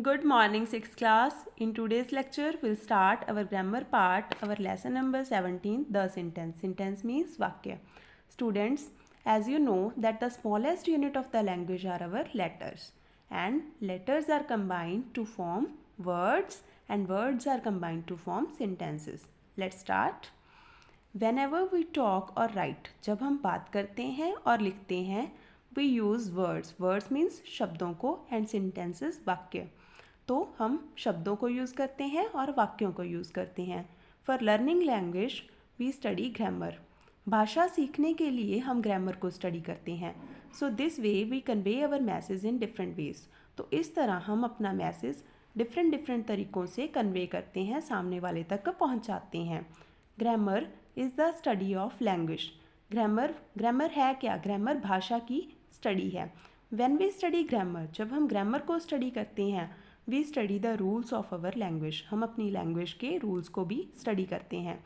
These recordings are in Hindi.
Good morning, 6th class. In today's lecture, we'll start our grammar part, our lesson number 17, the sentence. Sentence means vakya. Students, as you know that the smallest unit of the language are our letters. And letters are combined to form words and words are combined to form sentences. Let's start. Whenever we talk or write, जब हम बात करते हैं और लिखते हैं, we use words. Words means शब्दों को and sentences वाक्य. तो हम शब्दों को यूज़ करते हैं और वाक्यों को यूज़ करते हैं. For learning language we study grammar. भाषा सीखने के लिए हम ग्रामर को स्टडी करते हैं. So this way we convey our message in different ways. तो इस तरह हम अपना मैसेज डिफरेंट तरीक़ों से कन्वे करते हैं, सामने वाले तक पहुंचाते हैं. Grammar is the study of language. Grammar है क्या? ग्रामर भाषा की स्टडी है. व्हेन वी स्टडी ग्रामर, जब हम ग्रामर को स्टडी करते हैं, we study the rules of our language. हम अपनी लैंग्वेज के रूल्स को भी स्टडी करते हैं.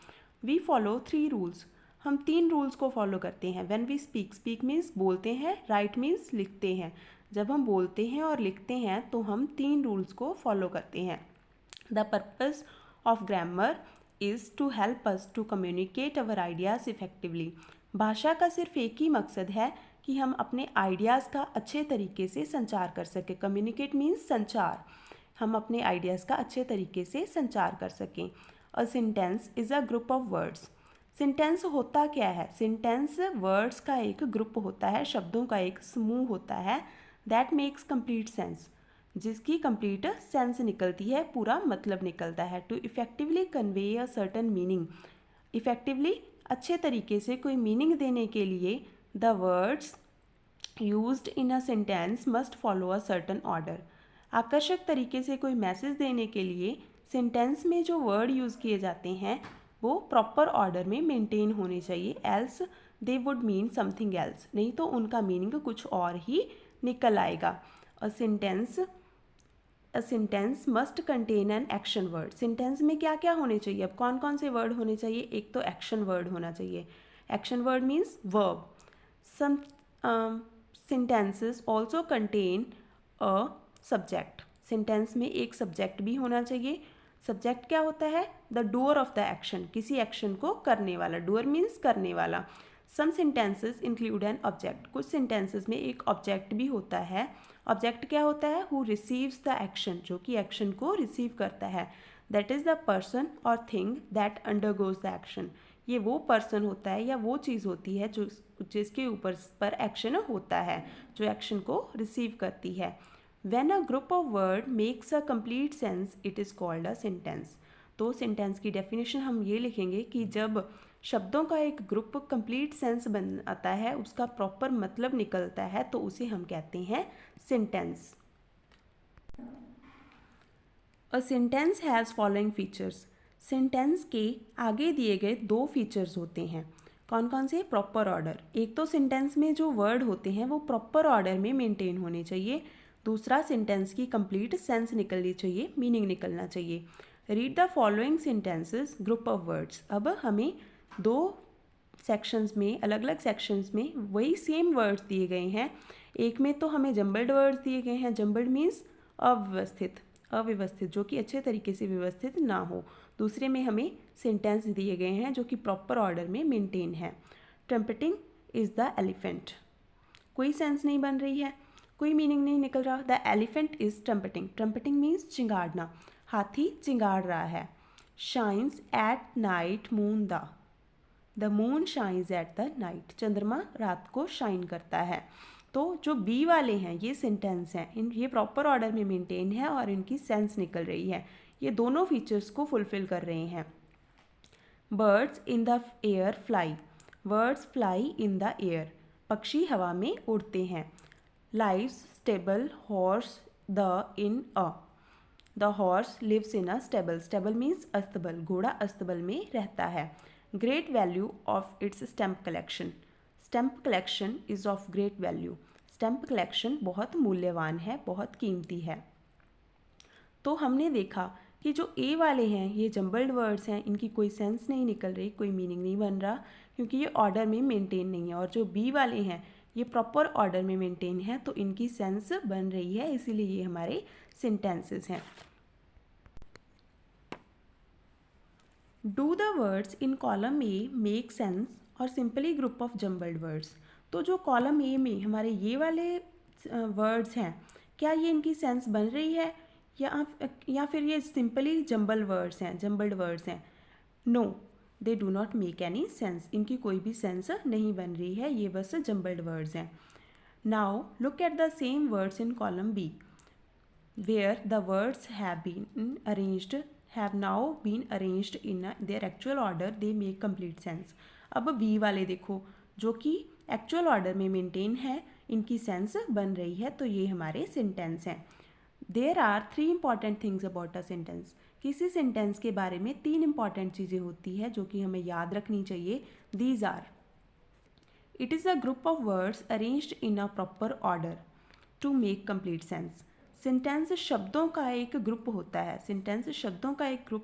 We follow 3 rules. हम 3 रूल्स को फॉलो करते हैं. व्हेन वी स्पीक मीन्स बोलते हैं, राइट मीन्स लिखते हैं. जब हम बोलते हैं और लिखते हैं तो हम 3 रूल्स को फॉलो करते हैं. The purpose of grammar is to help us to communicate our ideas effectively. भाषा का सिर्फ एक ही मकसद है कि हम अपने आइडियाज़ का अच्छे तरीके से संचार कर सकें. कम्युनिकेट मीन्स संचार. हम अपने आइडियाज़ का अच्छे तरीके से संचार कर सकें. A sentence is a group of words. Sentence होता क्या है? सेंटेंस वर्ड्स का एक ग्रुप होता है, शब्दों का एक समूह होता है. That makes complete sense. जिसकी कंप्लीट सेंस निकलती है, पूरा मतलब निकलता है. To effectively convey a certain meaning. Effectively अच्छे तरीके से कोई मीनिंग देने के लिए the words used in a sentence must follow a certain order. आकर्षक तरीके से कोई मैसेज देने के लिए सेंटेंस में जो वर्ड यूज़ किए जाते हैं वो प्रॉपर ऑर्डर में मेंटेन होने चाहिए. Else they would mean something else. नहीं तो उनका मीनिंग कुछ और ही निकल आएगा. अ sentence must contain an action word. Sentence में क्या क्या होने चाहिए? अब कौन कौन से वर्ड होने चाहिए? एक तो एक्शन वर्ड होना चाहिए. Action word means verb. Some sentences also contain a subject. Sentence में एक सब्जेक्ट भी होना चाहिए. सब्जेक्ट क्या होता है? The doer of the action. किसी एक्शन को करने वाला. डूअर मीन्स करने वाला. Some sentences include an object. कुछ सेंटेंसेस में एक ऑब्जेक्ट भी होता है. ऑब्जेक्ट क्या होता है? Who receives the action. जो कि एक्शन को रिसीव करता है. दैट इज़ द पर्सन और thing that undergoes the action. ये वो पर्सन होता है या वो चीज़ होती है जो जिसके ऊपर पर एक्शन होता है, जो एक्शन को रिसीव करती है. When a group of word makes a complete sense, it is called a sentence. तो सेंटेंस की डेफिनेशन हम ये लिखेंगे कि जब शब्दों का एक ग्रुप कंप्लीट सेंस बनाता है, उसका प्रॉपर मतलब निकलता है, तो उसे हम कहते हैं sentence. A sentence has following features. Sentence के आगे दिए गए 2 फीचर्स होते हैं. कौन कौन से? Proper order. एक तो सेंटेंस में जो वर्ड होते हैं वो प्रॉपर ऑर्डर में मेंटेन होने चाहिए. दूसरा, सेंटेंस की कंप्लीट सेंस निकलनी चाहिए, मीनिंग निकलना चाहिए. Read the following sentences group of words. अब हमें 2 सेक्शंस में, अलग अलग सेक्शंस में वही सेम वर्ड्स दिए गए हैं. एक में तो हमें जम्बल्ड वर्ड्स दिए गए हैं. जम्बल्ड मीन्स अव्यवस्थित, जो कि अच्छे तरीके से व्यवस्थित ना हो. दूसरे में हमें सेंटेंस दिए गए हैं जो कि प्रॉपर ऑर्डर में मेंटेन है. Trumpeting is the elephant. कोई सेंस नहीं बन रही है, कोई मीनिंग नहीं निकल रहा. The elephant is trumpeting. Trumpeting means चिंगाड़ना. हाथी चिंगाड़ रहा है. Shines at night moon. The moon shines at the night. चंद्रमा रात को शाइन करता है. तो जो बी वाले हैं ये सेंटेंस हैं, ये प्रॉपर ऑर्डर में मेंटेन है और इनकी सेंस निकल रही है. ये दोनों फीचर्स को फुलफिल कर रहे हैं. Birds in the air fly. Birds fly in the air. पक्षी हवा में उड़ते हैं. Lives stable horse the horse lives in a stable. Stable means अस्तबल. घोड़ा अस्तबल में रहता है. Great value of its stamp collection. Stamp collection is of great value. Stamp collection बहुत मूल्यवान है, बहुत कीमती है. तो हमने देखा कि जो ए वाले हैं ये जम्बल्ड वर्ड्स हैं, इनकी कोई सेंस नहीं निकल रही, कोई मीनिंग नहीं बन रहा क्योंकि ये ऑर्डर में मेंटेन नहीं है. और जो बी वाले हैं ये प्रॉपर ऑर्डर में मेंटेन है, तो इनकी सेंस बन रही है, इसीलिए ये हमारे सेंटेंसेस हैं। Do the words in column A make sense और simply group of jumbled words. तो जो कॉलम ए में हमारे ये वाले वर्ड्स हैं, क्या ये इनकी सेंस बन रही है या फिर ये सिंपली जम्बल्ड वर्ड्स हैं। No, they do not make any sense, इनकी कोई भी सेंस नहीं बन रही है, ये बस जम्बल्ड वर्ड्स हैं। Now look at the same words in column B where the words have now been arranged in their actual order, they make complete sense। अब बी वाले देखो, जो कि एक्चुअल ऑर्डर में मेंटेन है, इनकी सेंस बन रही है, तो ये हमारे सेंटेंस हैं। There are 3 important things about a sentence. किसी सेंटेंस के बारे में 3 इंपॉर्टेंट चीज़ें होती है जो कि हमें याद रखनी चाहिए। These are, it is a group of words arranged in a proper order to make complete sense. Sentence शब्दों का एक ग्रुप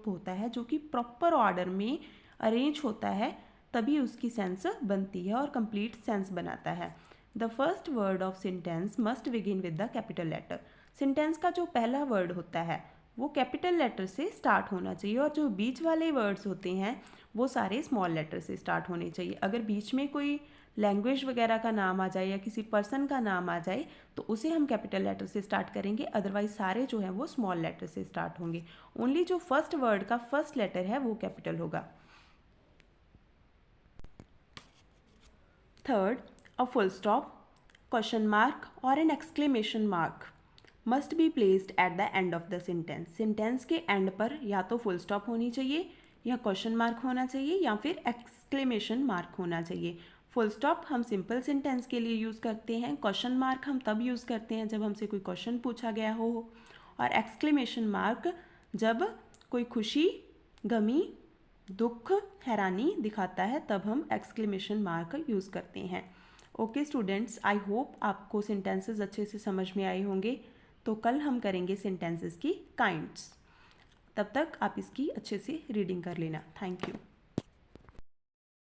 होता है, जो कि प्रॉपर ऑर्डर में अरेंज होता है, तभी उसकी सेंस बनती है और कंप्लीट सेंस बनाता है। The first word of sentence must begin with the capital letter. Sentence का जो पहला वर्ड होता है वो कैपिटल लेटर से स्टार्ट होना चाहिए, और जो बीच वाले वर्ड्स होते हैं वो सारे स्मॉल लेटर से स्टार्ट होने चाहिए। अगर बीच में कोई लैंग्वेज वगैरह का नाम आ जाए या किसी पर्सन का नाम आ जाए तो उसे हम कैपिटल लेटर से स्टार्ट करेंगे, अदरवाइज सारे जो हैं वो स्मॉल लेटर से स्टार्ट होंगे। ओनली जो फर्स्ट वर्ड का फर्स्ट लेटर है वो कैपिटल होगा। Third, a full stop, question mark और an exclamation mark must be placed at the end of the sentence. Sentence के एंड पर या तो फुल स्टॉप होनी चाहिए, या क्वेश्चन मार्क होना चाहिए, या फिर एक्सक्लेमेशन मार्क होना चाहिए। फुल स्टॉप हम सिंपल सेंटेंस के लिए यूज़ करते हैं, क्वेश्चन मार्क हम तब यूज़ करते हैं जब हमसे कोई क्वेश्चन पूछा गया हो, और एक्सक्लेमेशन मार्क जब कोई खुशी, गमी, दुख, हैरानी दिखाता है, तब हम एक्सक्लेमेशन मार्क यूज़ करते हैं। ओके स्टूडेंट्स, आई होप आपको सेंटेंसेस अच्छे से समझ में आए होंगे। तो कल हम करेंगे सेंटेंसेस की काइंड्स। तब तक आप इसकी अच्छे से रीडिंग कर लेना। Thank you.